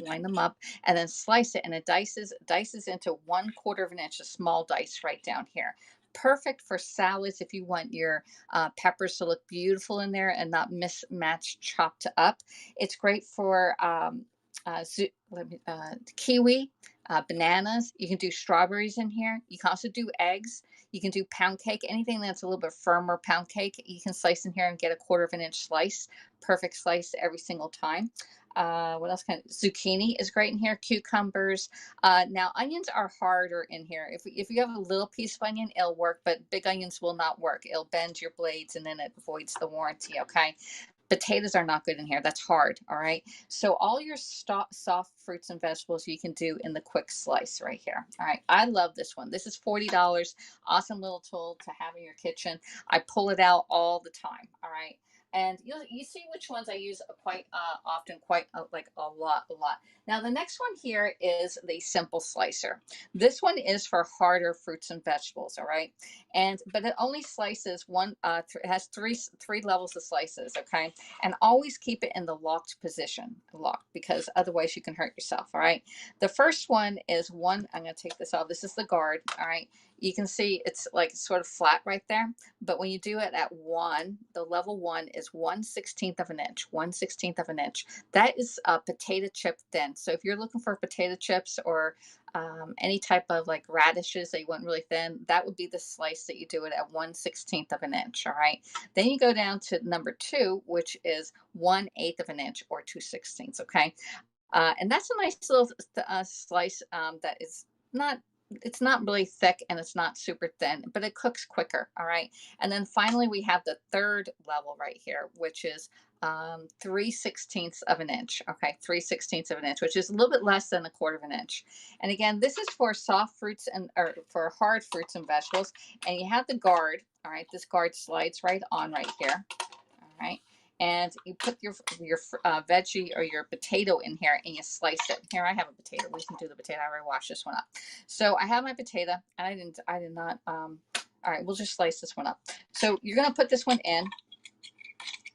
line them up, and then slice it, and it dices into 1/4 of an inch, a small dice right down here. Perfect for salads if you want your peppers to look beautiful in there and not mismatched chopped up. It's great for kiwi, bananas. You can do strawberries in here. You can also do eggs. You can do pound cake. Anything that's a little bit firmer pound cake, you can slice in here and get a 1/4 of an inch slice. Perfect slice every single time. What else can zucchini is great in here. Cucumbers. Now onions are harder in here. If you have a little piece of onion, it'll work, but big onions will not work. It'll bend your blades and then it voids the warranty. Okay. Potatoes are not good in here. That's hard. All right. So all your soft fruits and vegetables you can do in the quick slice right here. All right. I love this one. This is $40. Awesome little tool to have in your kitchen. I pull it out all the time. All right. And you see which ones I use quite often, quite like a lot. Now the next one here is the simple slicer. This one is for harder fruits and vegetables. All right, but it only slices one. It has three levels of slices. Okay, and always keep it in the locked position, locked, because otherwise you can hurt yourself. All right. The first one is one. I'm going to take this off. This is the guard. All right. You can see it's like sort of flat right there. But when you do it at one, the level one is 1/16 of an inch, 1/16 of an inch. That is a potato chip thin. So if you're looking for potato chips or any type of like radishes that you want really thin, that would be the slice that you do it at 1/16 of an inch. All right. Then you go down to number two, which is 1/8 of an inch or 2/16. Okay. And that's a nice little slice that is not, it's not really thick and it's not super thin, but it cooks quicker. All right. And then finally, we have the third level right here, which is 3/16 of an inch. Okay. 3/16 of an inch, which is a little bit less than a 1/4 of an inch. And again, this is for soft fruits or for hard fruits and vegetables. And you have the guard. All right. This guard slides right on right here. All right. And you put your veggie or your potato in here and you slice it. Here, I have a potato. We can do the potato. I already washed this one up. So I have my potato and I did not, all right, we'll just slice this one up. So you're going to put this one in.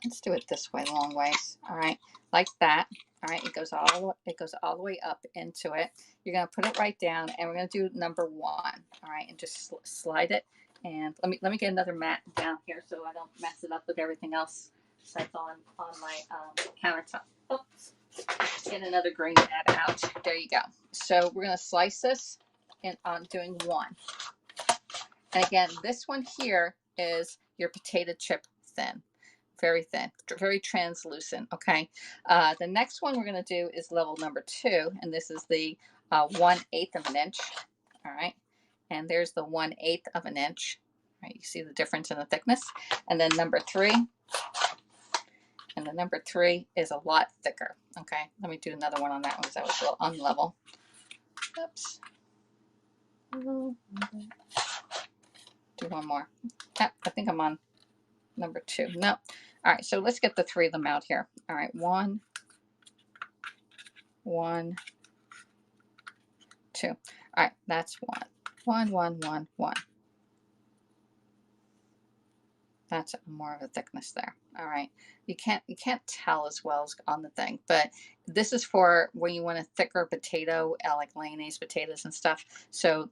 Let's do it this way, long ways. All right, like that. All right, it goes all the way up into it. You're going to put it right down and we're going to do number one. All right, and just slide it. And let me get another mat down here so I don't mess it up with everything else that's on my countertop. Oops. Get another green mat out. There you go. So we're going to slice this and I'm doing one. And again, this one here is your potato chip thin. Very thin, very translucent. Okay. The next one we're going to do is level number two. And this is the 1/8 of an inch. All right. And there's the 1/8 of an inch. All right. You see the difference in the thickness. And then number three. And the number three is a lot thicker. Okay, let me do another one on that one because that was a little unlevel. Oops. Do one more. Yep, I think I'm on number two. No. All right, so let's get the three of them out here. All right, one, two. All right, that's one. That's more of a thickness there. All right. You can't tell as well as on the thing, but this is for when you want a thicker potato, like mayonnaise potatoes and stuff. So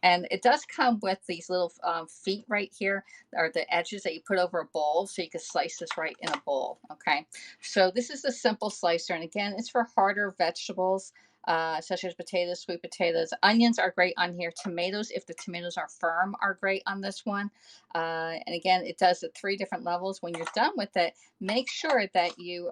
and it does come with these little feet right here, or the edges that you put over a bowl, so you can slice this right in a bowl. Okay. So this is the simple slicer, and again, it's for harder vegetables. Such as potatoes, sweet potatoes. Onions are great on here. Tomatoes, if the tomatoes are firm, are great on this one. And again, it does at 3 different levels. When you're done with it, make sure that you,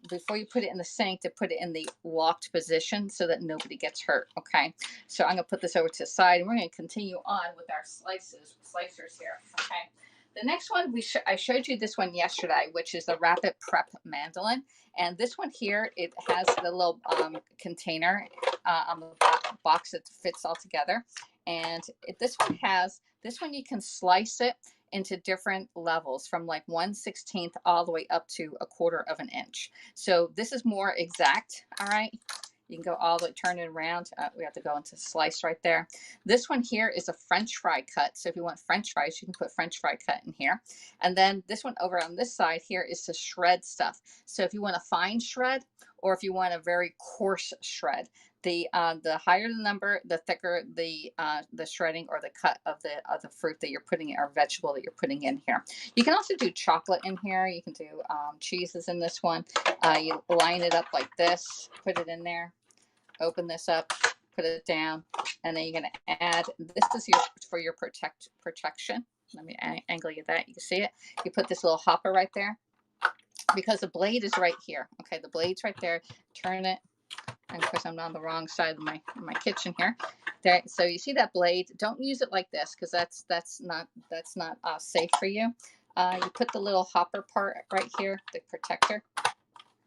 before you put it in the sink, to put it in the locked position so that nobody gets hurt. Okay, so I'm going to put this over to the side, and we're going to continue on with our slicers here. Okay. The next one, I showed you this one yesterday, which is the Rapid Prep Mandolin. And this one here, it has the little container on the box that fits all together. And this one you can slice it into different levels from like 1/16 all the way up to a 1/4 of an inch. So this is more exact, all right? You can go all the way, turn it around. We have to go into slice right there. This one here is a French fry cut. So if you want French fries, you can put French fry cut in here. And then this one over on this side here is to shred stuff. So if you want a fine shred or if you want a very coarse shred. The higher the number, the thicker the shredding or the cut of the fruit that you're putting or vegetable that you're putting in here. You can also do chocolate in here. You can do cheeses in this one. You line it up like this, put it in there, open this up, put it down, and then you're going to add. This is your for your protection. Let me angle you that you can see it. You put this little hopper right there because the blade is right here. Okay, the blade's right there. Turn it. And of course, I'm on the wrong side of my kitchen here. There, so you see that blade? Don't use it like this because that's not safe for you. You put the little hopper part right here, the protector,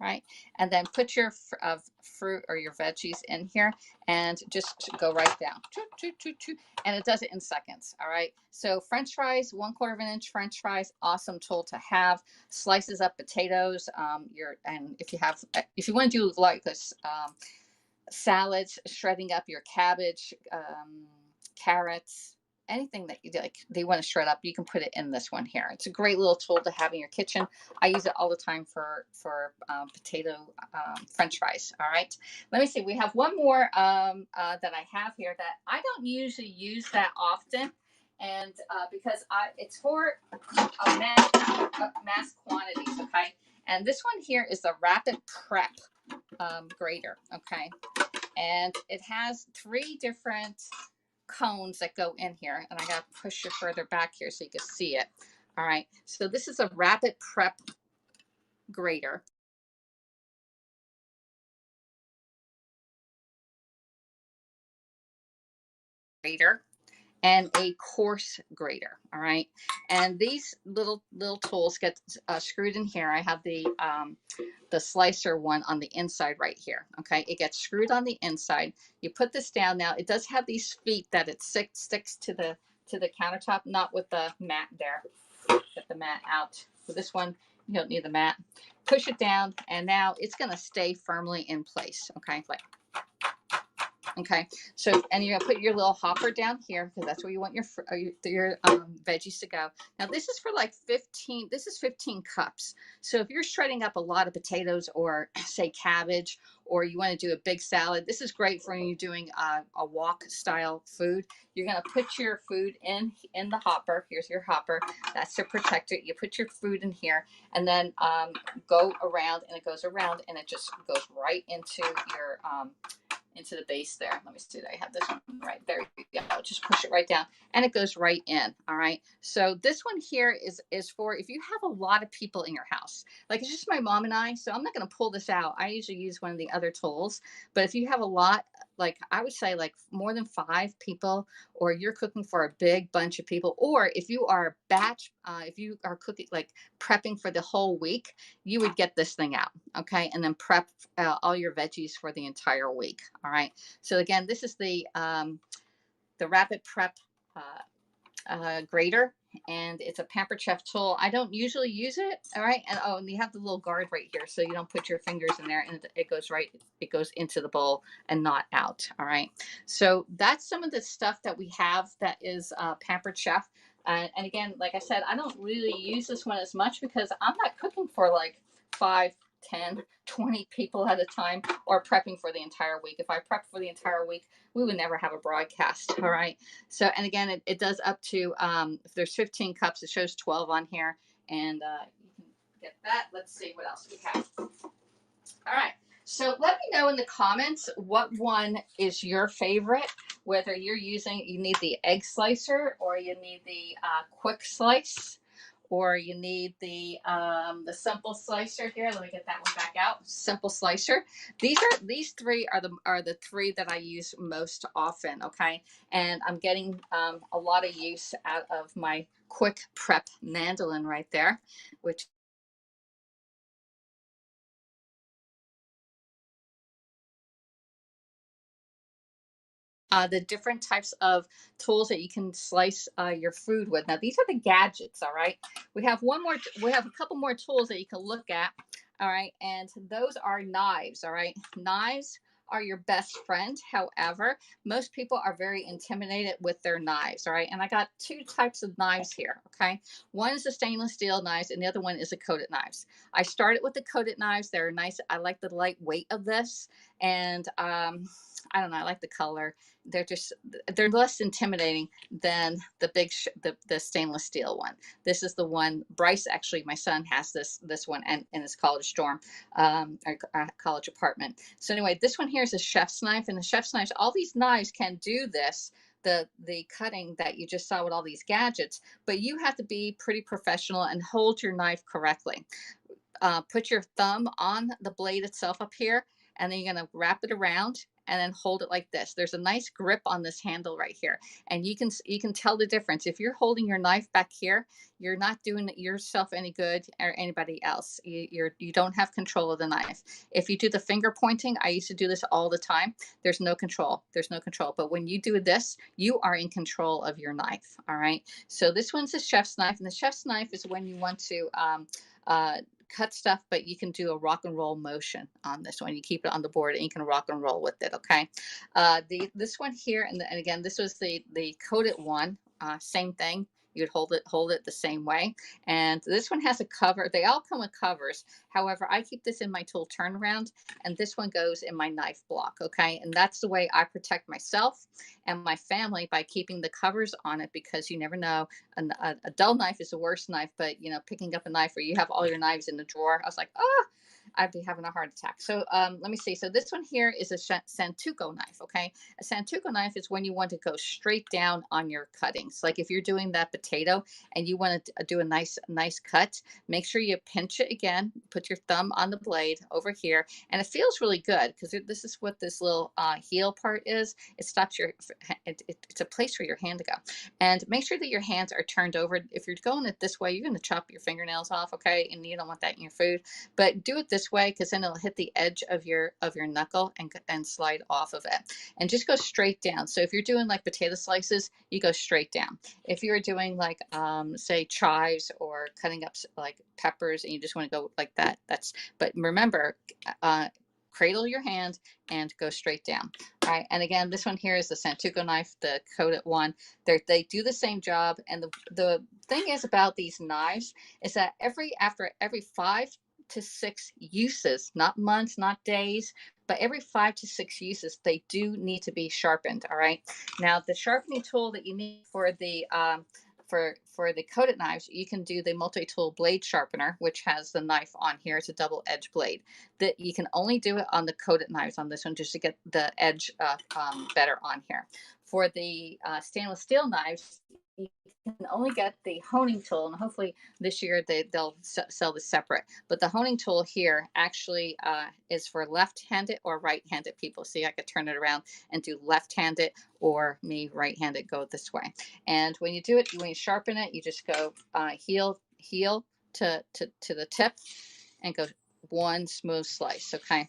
right? And then put your fruit or your veggies in here and just go right down. And it does it in seconds, all right? So French fries, 1/4 of an inch French fries, awesome tool to have. Slices up potatoes, and if you want to do like this, salads, shredding up your cabbage, carrots, anything that you like they want to shred up, you can put it in this one here. It's a great little tool to have in your kitchen. I use it all the time for potato French fries. All right, let me see. We have one more that I have here that I don't usually use that often, and because it's for mass quantities. Okay, and this one here is the Rapid Prep grater. Okay, and it has 3 different cones that go in here, and I got to push it further back here so you can see it. All right, so this is a Rapid Prep grater. And a coarse grater. All right, and these little tools get screwed in here. I have the slicer one on the inside right here. Okay, it gets screwed on the inside. You put this down. Now it does have these feet that it sticks to the countertop, not with the mat there. Get the mat out. So this one, you don't need the mat. Push it down, and now it's going to stay firmly in place. Okay, like. Okay, so and you're gonna put your little hopper down here because that's where you want your veggies to go. Now this is for like 15. This is 15 cups. So if you're shredding up a lot of potatoes or say cabbage, or you want to do a big salad, this is great for when you're doing a wok style food. You're gonna put your food in the hopper. Here's your hopper. That's to protect it. You put your food in here, and then go around, and it goes around, and it just goes right into your into the base there. Let me see that I have this one right there. You go. Just push it right down and it goes right in. All right. So this one here is for if you have a lot of people in your house. Like it's just my mom and I, so I'm not going to pull this out. I usually use one of the other tools, but if you have a lot, like I would say like more than 5 people, or you're cooking for a big bunch of people, or if you are if you are cooking like prepping for the whole week, you would get this thing out. Okay. And then prep all your veggies for the entire week. All right. So again, this is the Rapid Prep grater, and it's a Pampered Chef tool. I don't usually use it. All right. And you have the little guard right here, so you don't put your fingers in there, and it goes into the bowl and not out. All right. So that's some of the stuff that we have that is Pampered Chef. And again, like I said, I don't really use this one as much because I'm not cooking for like 5, 10, 20 people at a time, or prepping for the entire week. If I prepped for the entire week, we would never have a broadcast. All right. So, and again, it does up to, if there's 15 cups, it shows 12 on here, and you can get that. Let's see what else we have. All right. So let me know in the comments what one is your favorite, whether you need the egg slicer, or you need the quick slice, or you need the simple slicer here. Let me get that one back out. Simple slicer. These 3 are the 3 that I use most often. Okay, and I'm getting a lot of use out of my quick prep mandolin right there, which the different types of tools that you can slice your food with. Now, these are the gadgets, all right? We have a couple more tools that you can look at, all right? And those are knives, all right? Knives are your best friend. However, most people are very intimidated with their knives. All right. And I got two types of knives here. Okay. One is the stainless steel knives, and the other one is the coated knives. I started with the coated knives. They're nice. I like the lightweight of this. And I don't know. I like the color. They're just, they're less intimidating than the big, the stainless steel one. This is the one, Bryce, actually, my son has this one and in his college dorm, or college apartment. So anyway, this one here is a chef's knife, and the chef's knives, all these knives can do this, the cutting that you just saw with all these gadgets, but you have to be pretty professional and hold your knife correctly. Put your thumb on the blade itself up here, and then you're going to wrap it around and then hold it like this. There's a nice grip on this handle right here, and you can tell the difference. If you're holding your knife back here, you're not doing yourself any good or anybody else. You don't have control of the knife. If you do the finger pointing, I used to do this all the time. There's no control. There's no control. But when you do this, you are in control of your knife. All right. So this one's a chef's knife, and the chef's knife is when you want to cut stuff, but you can do a rock and roll motion on this one. You keep it on the board and you can rock and roll with it. Okay. This one here, and again, this was the coated one. Same thing. You'd hold it the same way. And this one has a cover. They all come with covers. However, I keep this in my tool turnaround, and this one goes in my knife block. Okay. And that's the way I protect myself and my family, by keeping the covers on it, because you never know. A dull knife is the worst knife, but picking up a knife where you have all your knives in the drawer, I was like, oh, I'd be having a heart attack. So let me see. So this one here is a Santoku knife. Okay. A Santoku knife is when you want to go straight down on your cuttings. Like if you're doing that potato and you want to do a nice cut, make sure you pinch it again, put your thumb on the blade over here. And it feels really good, because this is what this little heel part is. It stops it's a place for your hand to go. And make sure that your hands are turned over. If you're going it this way, you're going to chop your fingernails off. Okay. And you don't want that in your food, but do it this way, because then it'll hit the edge of your knuckle and slide off of it, and just go straight down. So if you're doing like potato slices, you go straight down. If you're doing like say chives or cutting up like peppers and you just want to go like that, but remember, cradle your hand and go straight down. All right. And again, this one here is the Santoku knife, the coated one. They do the same job. And the thing is about these knives is that after every 5 to 6 uses, not months, not days, but every 5 to 6 uses, they do need to be sharpened. All right. Now, the sharpening tool that you need for the coated knives, you can do the multi-tool blade sharpener, which has the knife on here. It's a double-edged blade. That you can only do it on the coated knives on this one, just to get the edge better on here. For the stainless steel knives, you can only get the honing tool, and hopefully this year they'll sell this separate. But the honing tool here actually is for left-handed or right-handed people. See, I could turn it around and do left-handed, or me right-handed, go this way. And when you do it, when you sharpen it, you just go heel to the tip and go one smooth slice. Okay.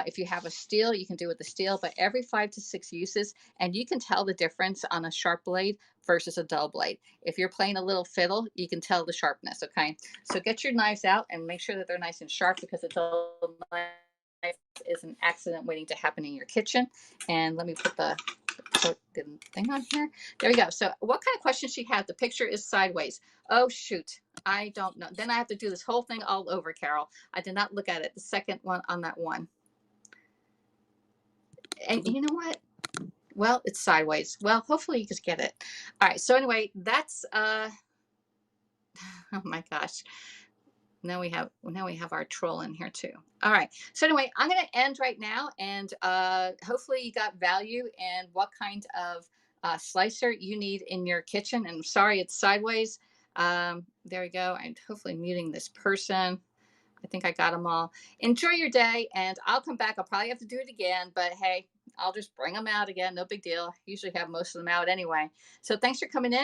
If you have a steel, you can do it with the steel, but every 5 to 6 uses, and you can tell the difference on a sharp blade versus a dull blade. If you're playing a little fiddle, you can tell the sharpness. Okay. So get your knives out and make sure that they're nice and sharp, because a dull knife is an accident waiting to happen in your kitchen. And let me put the thing on here. There we go. So what kind of question she had? The picture is sideways. Oh, shoot. I don't know. Then I have to do this whole thing all over, Carol. I did not look at it. The second one on that one. And you know what? Well, it's sideways. Well, hopefully you just get it. All right. So anyway, that's, oh my gosh. Now we have our troll in here too. All right. So anyway, I'm going to end right now, and hopefully you got value in what kind of slicer you need in your kitchen. And I'm sorry it's sideways. There we go. I'm hopefully muting this person. I think I got them all. Enjoy your day, and I'll come back. I'll probably have to do it again, but hey, I'll just bring them out again. No big deal. I usually have most of them out anyway. So thanks for coming in,